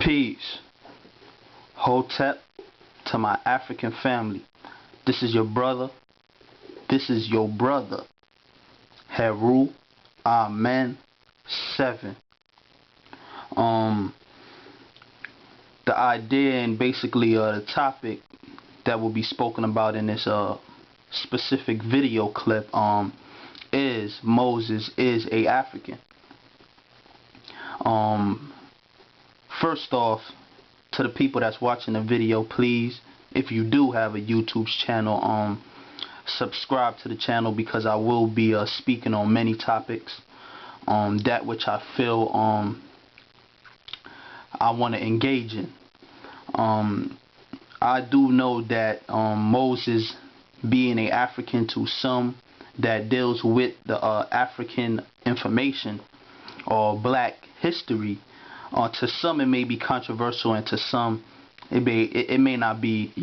Peace. Hotep to my African family. This is your brother. This is your brother. Heru. Amen. 7. The idea and basically the topic that will be spoken about in this specific video clip is Moses is a African. First off, to the people that's watching the video, please, if you do have a YouTube channel, subscribe to the channel, because I will be speaking on many topics that which I feel I want to engage in. I do know that Moses being a African, to some that deals with the African information or black history, to some it may be controversial, and to some it may not be,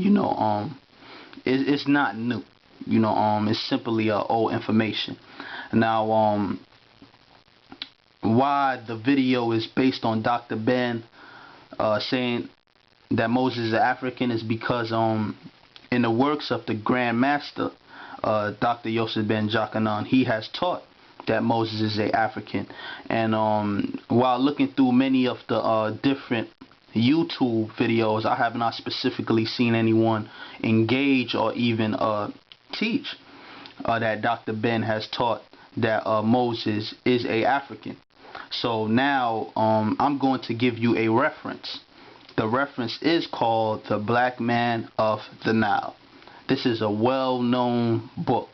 it's not new, it's simply old information. Now why the video is based on Dr. Ben saying that Moses is African is because in the works of the Grand Master, Dr. Yosef ben Jochannan, he has taught that Moses is a African. And while looking through many of the different YouTube videos, I have not specifically seen anyone engage or even teach that Dr. Ben has taught that Moses is a African. So now I'm going to give you a reference. The reference is called The Blackman of the Nile. This is a well-known book.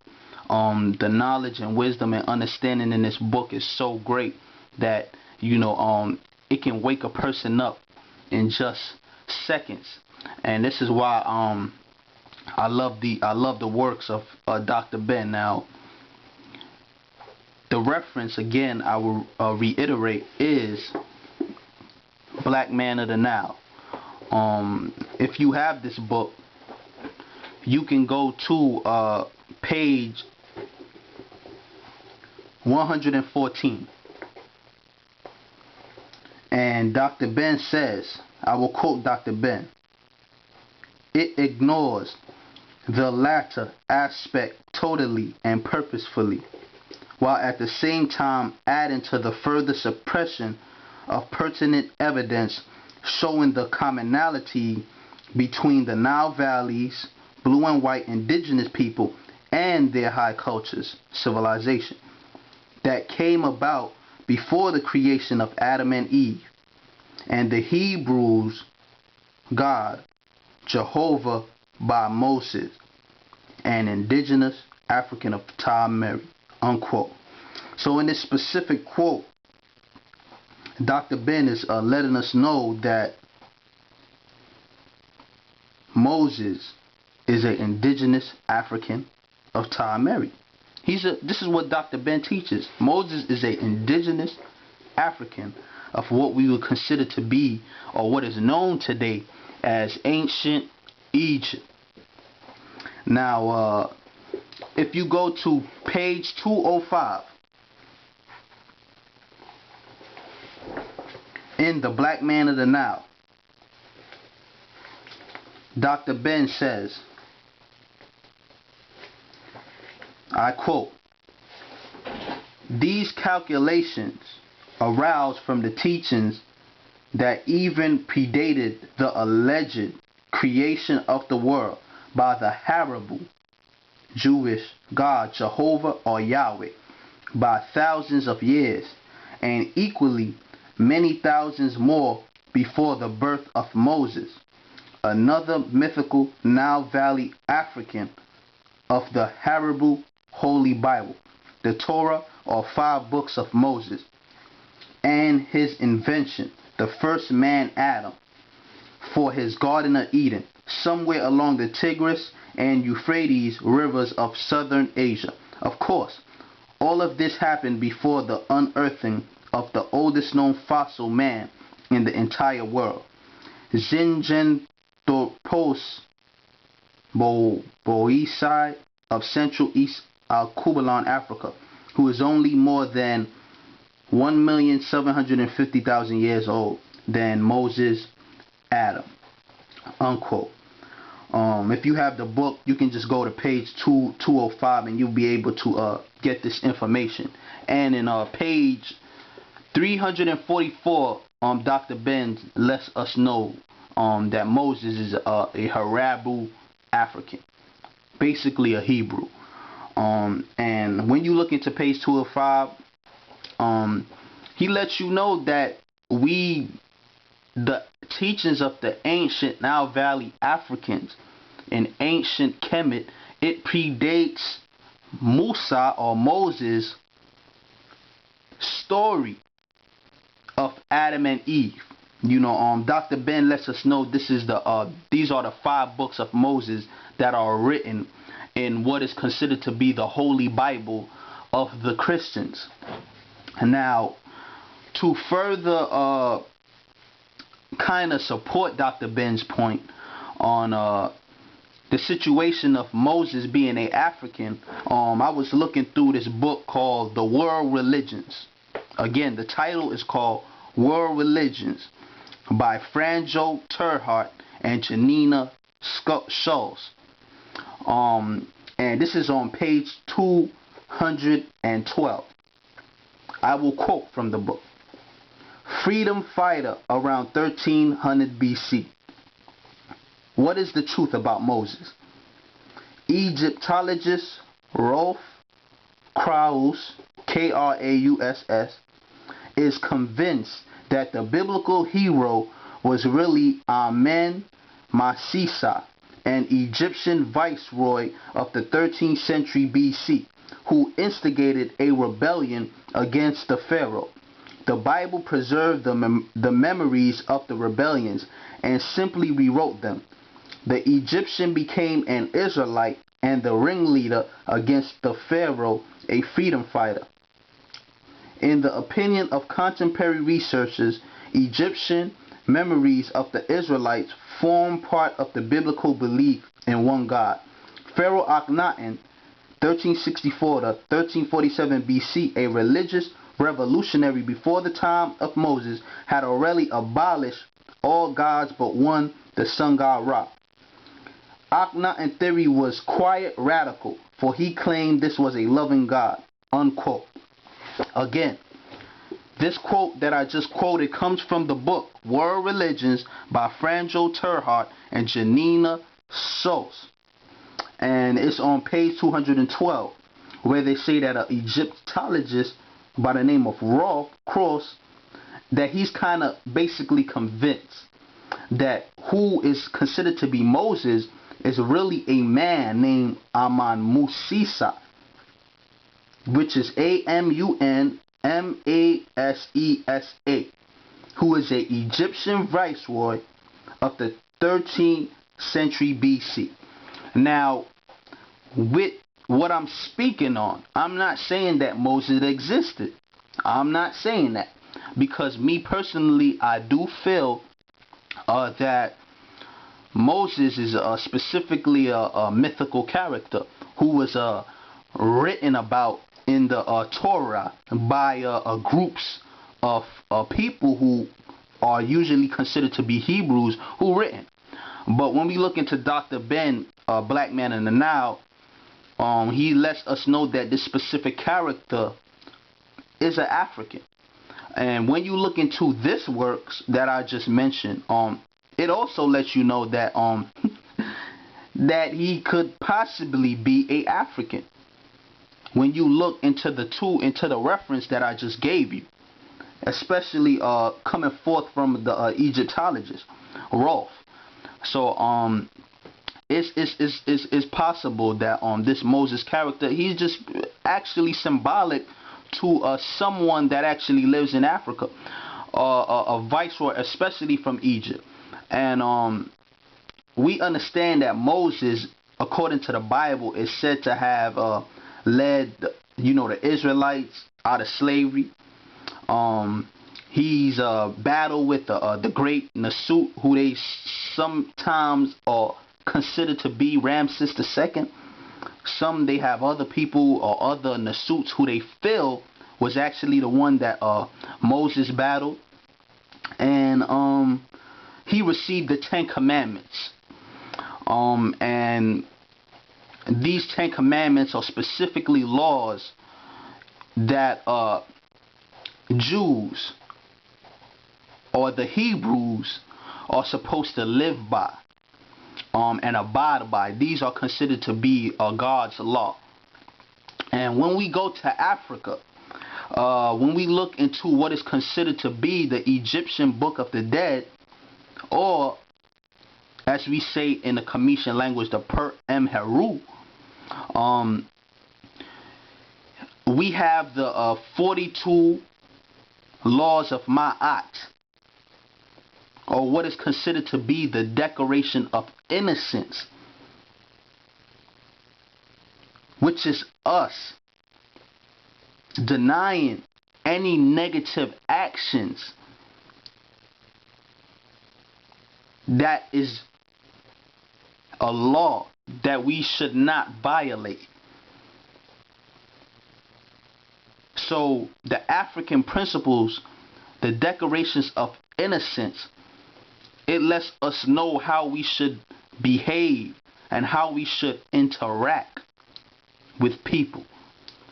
The knowledge and wisdom and understanding in this book is so great that it can wake a person up in just seconds. And this is why I love the works of Dr. Ben. Now, the reference, again, I will reiterate, is Blackman of the Nile. If you have this book, you can go to page 114, and Dr. Ben says, I will quote Dr. Ben, "It ignores the latter aspect totally and purposefully, while at the same time adding to the further suppression of pertinent evidence showing the commonality between the Nile Valley's blue and white indigenous people and their high cultures, civilization, that came about before the creation of Adam and Eve, and the Hebrews' God, Jehovah, by Moses, an indigenous African of Terhart," unquote. So in this specific quote, Dr. Ben is letting us know that Moses is an indigenous African of Terhart. This is what Dr. Ben teaches. Moses is an indigenous African of what we would consider to be, or what is known today as, ancient Egypt. Now, if you go to page 205 in The Blackman of the Nile, Dr. Ben says, I quote, "These calculations aroused from the teachings that even predated the alleged creation of the world by the Hebrew Jewish God Jehovah or Yahweh by thousands of years, and equally many thousands more before the birth of Moses, another mythical Nile Valley African of the Hebrew Holy Bible, the Torah, or 5 books of Moses, and his invention, the first man Adam, for his Garden of Eden, somewhere along the Tigris and Euphrates rivers of southern Asia. Of course, all of this happened before the unearthing of the oldest known fossil man in the entire world, Zinjanthropus boisei of Central East Alkebulan, Africa, who is only more than 1,750,000 years old than Moses Adam, unquote. If you have the book, you can just go to page 205 and you'll be able to get this information. And in page 344, Dr. Ben lets us know that Moses is a Harabu African, basically a Hebrew. And when you look into page 205, he lets you know that the teachings of the ancient Nile Valley Africans and ancient Kemet, it predates Musa or Moses' story of Adam and Eve. Dr. Ben lets us know these are the 5 books of Moses that are written in what is considered to be the Holy Bible of the Christians. And now, to further kind of support Dr. Ben's point on the situation of Moses being an African, I was looking through this book called The World Religions. Again, the title is called World Religions by Franjo, Terhart, and Janina, Schulze. And this is on page 212. I will quote from the book. Freedom fighter around 1300 BC. What is the truth about Moses? Egyptologist Rolf Krauss, Krauss, is convinced that the biblical hero was really Amen Masisa, an Egyptian viceroy of the 13th century BC, who instigated a rebellion against the pharaoh. The Bible preserved the memories of the rebellions and simply rewrote them. The Egyptian became an Israelite and the ringleader against the pharaoh, a freedom fighter. In the opinion of contemporary researchers, Egyptian memories of the Israelites form part of the biblical belief in one God. Pharaoh Akhenaten, 1364 to 1347 BC, a religious revolutionary before the time of Moses, had already abolished all gods but one, the sun god Ra. Akhenaten's theory was quite radical, for he claimed this was a loving God, unquote. Again, this quote that I just quoted comes from the book World Religions by Franjo, Terhart, and Janina, Schulze. And it's on page 212, where they say that an Egyptologist by the name of Rolf Krauss, that he's kind of basically convinced that who is considered to be Moses is really a man named Aman Musisa, which is Amunmasesa, who is an Egyptian viceroy of the 13th century BC. Now, with what I'm speaking on, I'm not saying that Moses existed. I'm not saying that, because me personally, I do feel that Moses is specifically a mythical character who was written about in the Torah by groups of people who are usually considered to be Hebrews who written. But when we look into Dr. Ben, Blackman in the Nile, he lets us know that this specific character is an African. And when you look into this works that I just mentioned, it also lets you know that that he could possibly be a African. When you look into the reference that I just gave you, especially coming forth from the Egyptologist Rolf. So it's possible that this Moses character, he's just actually symbolic to someone that actually lives in Africa, a viceroy, especially from Egypt. And we understand that Moses, according to the Bible, is said to have led the Israelites out of slavery. He's battled with the great Nasut, who they sometimes are considered to be Ramses II. Some they have other people or other Nasuts who they feel was actually the one that Moses battled. And he received the 10 Commandments. And these 10 Commandments are specifically laws that Jews or the Hebrews are supposed to live by and abide by. These are considered to be God's law. And when we go to Africa, when we look into what is considered to be the Egyptian Book of the Dead, or as we say in the Commission language, the Terhart, we have the 42 laws of Ma'at, or what is considered to be the Declaration of Innocence, which is us denying any negative actions that is a law that we should not violate. So the African principles, the declarations of innocence, it lets us know how we should behave and how we should interact with people,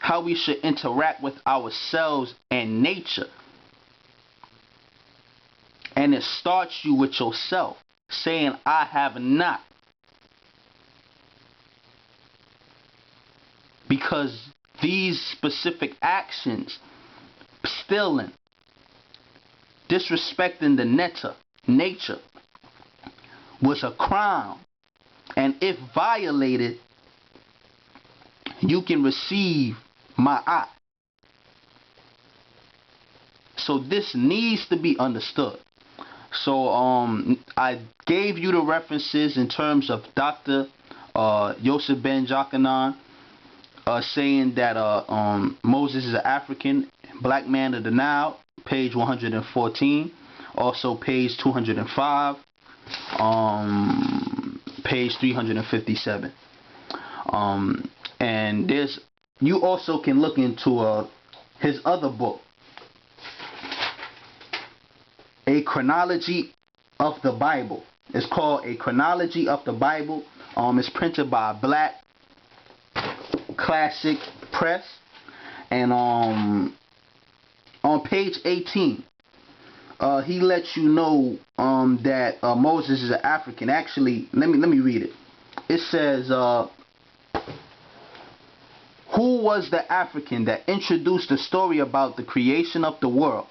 how we should interact with ourselves and nature. And it starts you with yourself saying, I have not. Because these specific actions, stealing, disrespecting the nature, was a crime. And if violated, you can receive ma'at. So this needs to be understood. So I gave you the references in terms of Dr. Yosef ben Jochannan saying that Moses is an African, Blackman of the Nile, page 114, also page 205, page 357. And you also can look into his other book, A Chronology of the Bible. It's called A Chronology of the Bible. It's printed by Black Classic Press, and on page 18 he lets you know that Moses is an African. Actually, let me read it. It says, who was the African that introduced the story about the creation of the world?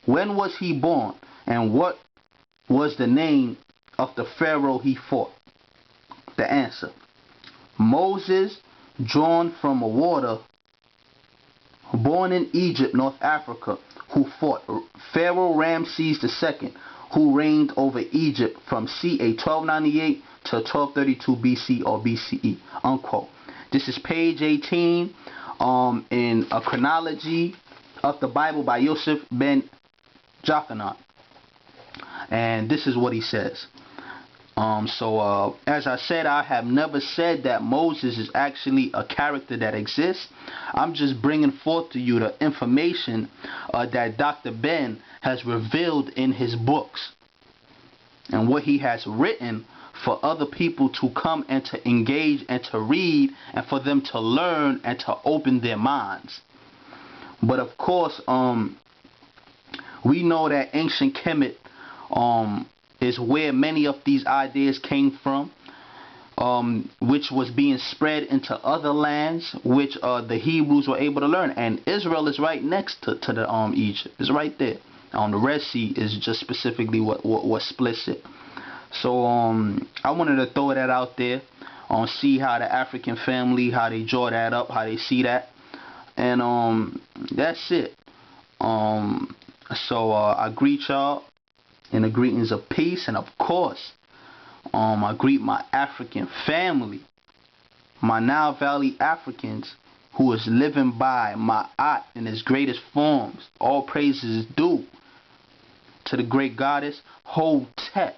When was he born, and what was the name of the Pharaoh he fought? The answer: Moses, drawn from a water, born in Egypt, North Africa, who fought Pharaoh Ramses II, who reigned over Egypt from ca 1298 to 1232 BC or BCE, unquote. This is page 18 in A Chronology of the Bible by Yosef ben Jochannan. And this is what he says. As I said, I have never said that Moses is actually a character that exists. I'm just bringing forth to you the information that Dr. Ben has revealed in his books and what he has written for other people to come and to engage and to read, and for them to learn and to open their minds. But of course, we know that ancient Kemet is where many of these ideas came from, which was being spread into other lands, which the Hebrews were able to learn. And Israel is right next to the Egypt. It's right there. The Red Sea is just specifically what splits it. So I wanted to throw that out there, see how the African family, how they draw that up, how they see that, and that's it. I greet y'all in the greetings of peace, and of course, I greet my African family, my Nile Valley Africans, who is living by Ma'at in its greatest forms. All praises is due to the great goddess Hotep.